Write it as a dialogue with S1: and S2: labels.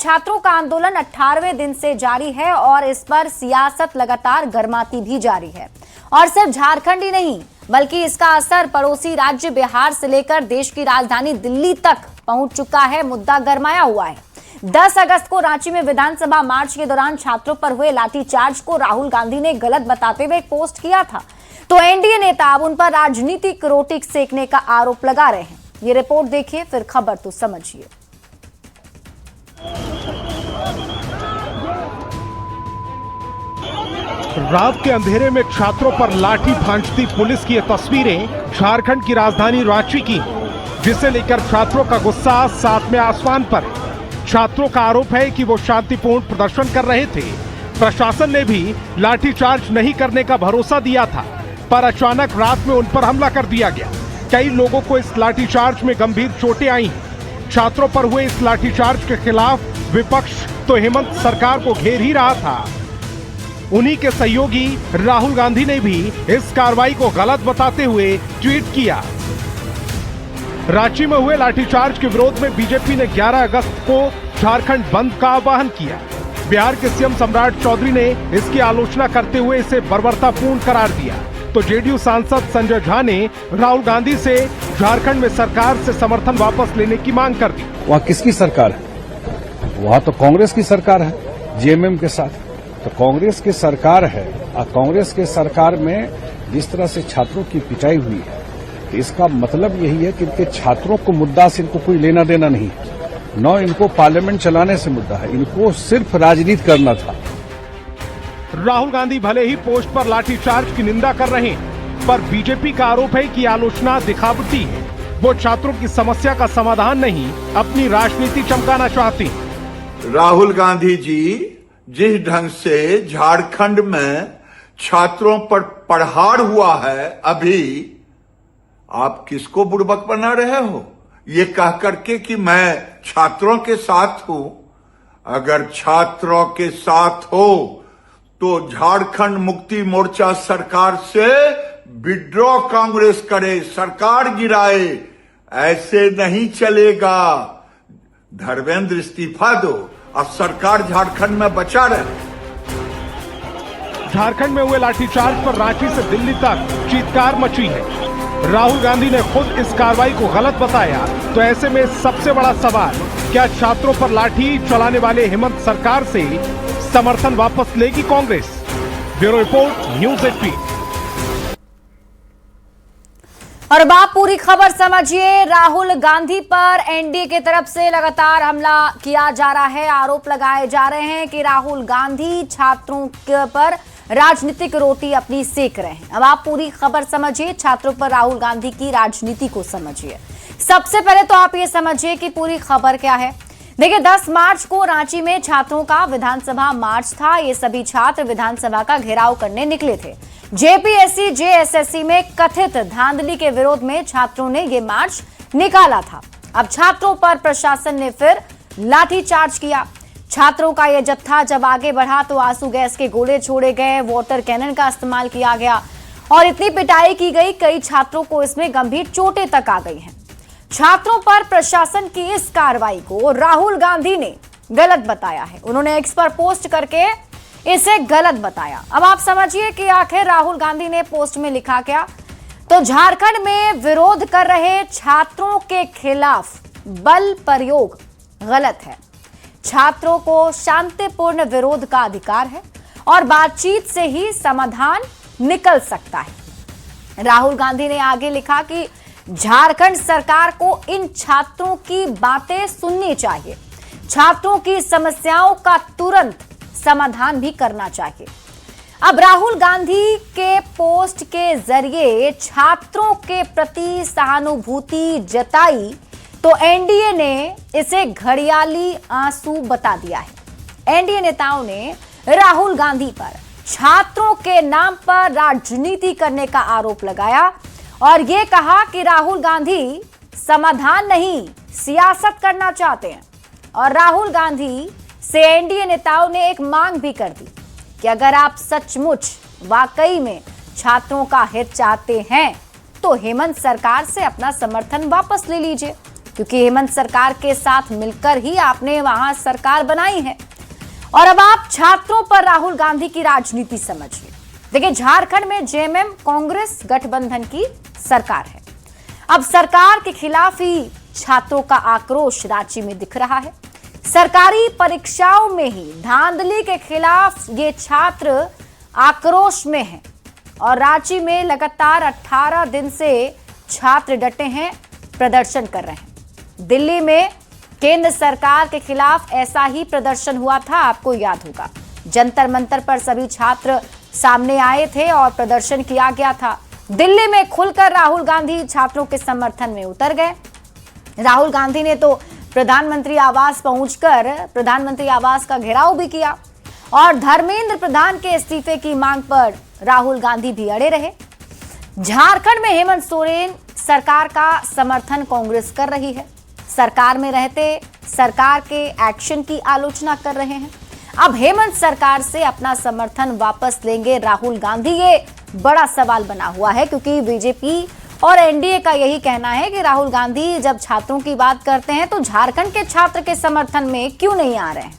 S1: छात्रों का आंदोलन 18वें दिन से जारी है और इस पर सियासत लगातार गर्माती भी जारी है। और सिर्फ झारखंड ही नहीं बल्कि इसका असर पड़ोसी राज्य बिहार से लेकर देश की राजधानी दिल्ली तक पहुंच चुका है। मुद्दा गरमाया हुआ है। 10 अगस्त को रांची में विधानसभा मार्च के दौरान छात्रों पर हुए लाठीचार्ज को राहुल गांधी ने गलत बताते हुए एक पोस्ट किया था, तो एनडीए नेता अब उन पर राजनीतिक रोटी सेकने का आरोप लगा रहे हैं। ये रिपोर्ट देखिए, फिर खबर तो समझिए।
S2: रात के अंधेरे में छात्रों पर लाठी भांजती पुलिस की ये तस्वीरें झारखंड की राजधानी रांची की, जिसे लेकर छात्रों का गुस्सा सातवें आसमान पर है। छात्रों का आरोप है कि वो शांतिपूर्ण प्रदर्शन कर रहे थे। प्रशासन ने भी लाठीचार्ज नहीं करने का भरोसा दिया था, पर अचानक रात में उन पर हमला कर दिया गया। कई लोगों को इस लाठीचार्ज में गंभीर चोटें आई हैं। छात्रों पर हुए इस लाठीचार्ज के खिलाफ विपक्ष तो हेमंत सरकार को घेर ही रहा था। उन्हीं के सहयोगी राहुल गांधी ने भी इस कार्रवाई को गलत बताते हुए ट्वीट किया। रांची में हुए लाठीचार्ज के विरोध में बीजेपी ने 11 अगस्त को झारखंड बंद का आह्वान किया। बिहार के सीएम सम्राट चौधरी ने इसकी आलोचना करते हुए इसे बर्बरतापूर्ण करार दिया, तो जेडीयू सांसद संजय झा ने राहुल गांधी से झारखंड में सरकार से समर्थन वापस लेने की मांग कर दी।
S3: वहाँ किसकी सरकार है? वहाँ तो कांग्रेस की सरकार है जेएमएम के साथ। तो कांग्रेस की सरकार है और कांग्रेस के सरकार में जिस तरह से छात्रों की पिटाई हुई है, तो इसका मतलब यही है कि इनके छात्रों को मुद्दा से इनको कोई लेना देना नहीं है। न इनको पार्लियामेंट चलाने से मुद्दा है, इनको सिर्फ राजनीति करना था।
S2: राहुल गांधी भले ही पोस्ट पर लाठीचार्ज की निंदा कर रहे हैं, पर बीजेपी का आरोप है कि आलोचना दिखावटी है। वो छात्रों की समस्या का समाधान नहीं, अपनी राजनीति चमकाना चाहते हैं।
S4: राहुल गांधी जी जिस ढंग से झारखंड में छात्रों पर प्रहार हुआ है, अभी आप किसको बुड़बक बना रहे हो ये कह करके कि मैं छात्रों के साथ हूं। अगर छात्रों के साथ हो तो झारखंड मुक्ति मोर्चा सरकार से विड्रॉ कांग्रेस करे, सरकार गिराए। ऐसे नहीं चलेगा। धर्मेंद्र इस्तीफा दो, अब सरकार झारखंड में बचा रहे।
S2: झारखंड में हुए लाठीचार्ज पर रांची से दिल्ली तक चीत्कार मची है। राहुल गांधी ने खुद इस कार्रवाई को गलत बताया, तो ऐसे में सबसे बड़ा सवाल, क्या छात्रों पर लाठी चलाने वाले हेमंत सरकार से समर्थन वापस लेगी कांग्रेस? Bureau report, news 18।
S1: और अब आप पूरी खबर समझिए। राहुल गांधी पर एनडीए की तरफ से लगातार हमला किया जा रहा है। आरोप लगाए जा रहे हैं कि राहुल गांधी छात्रों के पर राजनीतिक रोटी अपनी सेक रहे हैं। अब आप पूरी खबर समझिए, छात्रों पर राहुल गांधी की राजनीति को समझिए। सबसे पहले तो आप ये समझिए कि पूरी खबर क्या है। देखिए, 10 मार्च को रांची में छात्रों का विधानसभा मार्च था। ये सभी छात्र विधानसभा का घेराव करने निकले थे। जेपीएससी जेएसएससी में कथित धांधली के विरोध में छात्रों ने ये मार्च निकाला था। अब छात्रों पर प्रशासन ने फिर लाठीचार्ज किया। छात्रों का यह जत्था जब आगे बढ़ा तो आंसू गैस के गोले छोड़े गए, वाटर कैनन का इस्तेमाल किया गया और इतनी पिटाई की गई, कई छात्रों को इसमें गंभीर चोटें तक आ गई हैं। छात्रों पर प्रशासन की इस कार्रवाई को राहुल गांधी ने गलत बताया है। उन्होंने एक्स पर पोस्ट करके इसे गलत बताया। अब आप समझिए कि आखिर राहुल गांधी ने पोस्ट में लिखा क्या। तो झारखंड में विरोध कर रहे छात्रों के खिलाफ बल प्रयोग गलत है। छात्रों को शांतिपूर्ण विरोध का अधिकार है और बातचीत से ही समाधान निकल सकता है। राहुल गांधी ने आगे लिखा कि झारखंड सरकार को इन छात्रों की बातें सुननी चाहिए। छात्रों की समस्याओं का तुरंत समाधान भी करना चाहिए। अब राहुल गांधी के पोस्ट के जरिए छात्रों के प्रति सहानुभूति जताई तो एनडीए ने इसे घड़ियाली आंसू बता दिया है। एनडीए नेताओं ने राहुल गांधी पर छात्रों के नाम पर राजनीति करने का आरोप लगाया और यह कहा कि राहुल गांधी समाधान नहीं, सियासत करना चाहते हैं। और राहुल गांधी से एनडीए नेताओं ने एक मांग भी कर दी कि अगर आप सचमुच वाकई में छात्रों का हित चाहते हैं तो हेमंत सरकार से अपना समर्थन वापस ले लीजिए। क्योंकि हेमंत सरकार के साथ मिलकर ही आपने वहां सरकार बनाई है। और अब आप छात्रों पर राहुल गांधी की राजनीति समझिए। देखिए, झारखंड में जेएमएम कांग्रेस गठबंधन की सरकार है। अब सरकार के खिलाफ ही छात्रों का आक्रोश रांची में दिख रहा है। सरकारी परीक्षाओं में ही धांधली के खिलाफ ये छात्र आक्रोश में हैं और रांची में लगातार 18 दिन से छात्र डटे हैं, प्रदर्शन कर रहे हैं। दिल्ली में केंद्र सरकार के खिलाफ ऐसा ही प्रदर्शन हुआ था, आपको याद होगा। जंतर मंतर पर सभी छात्र सामने आए थे और प्रदर्शन किया गया था। दिल्ली में खुलकर राहुल गांधी छात्रों के समर्थन में उतर गए। राहुल गांधी ने तो प्रधानमंत्री आवास पहुंचकर प्रधानमंत्री आवास का घेराव भी किया और धर्मेंद्र प्रधान के इस्तीफे की मांग पर राहुल गांधी भी अड़े रहे। झारखंड में हेमंत सोरेन सरकार का समर्थन कांग्रेस कर रही है। सरकार में रहते सरकार के एक्शन की आलोचना कर रहे हैं। अब हेमंत सरकार से अपना समर्थन वापस लेंगे राहुल गांधी, ये बड़ा सवाल बना हुआ है, क्योंकि बीजेपी और एनडीए का यही कहना है कि राहुल गांधी जब छात्रों की बात करते हैं तो झारखंड के छात्र के समर्थन में क्यों नहीं आ रहे हैं।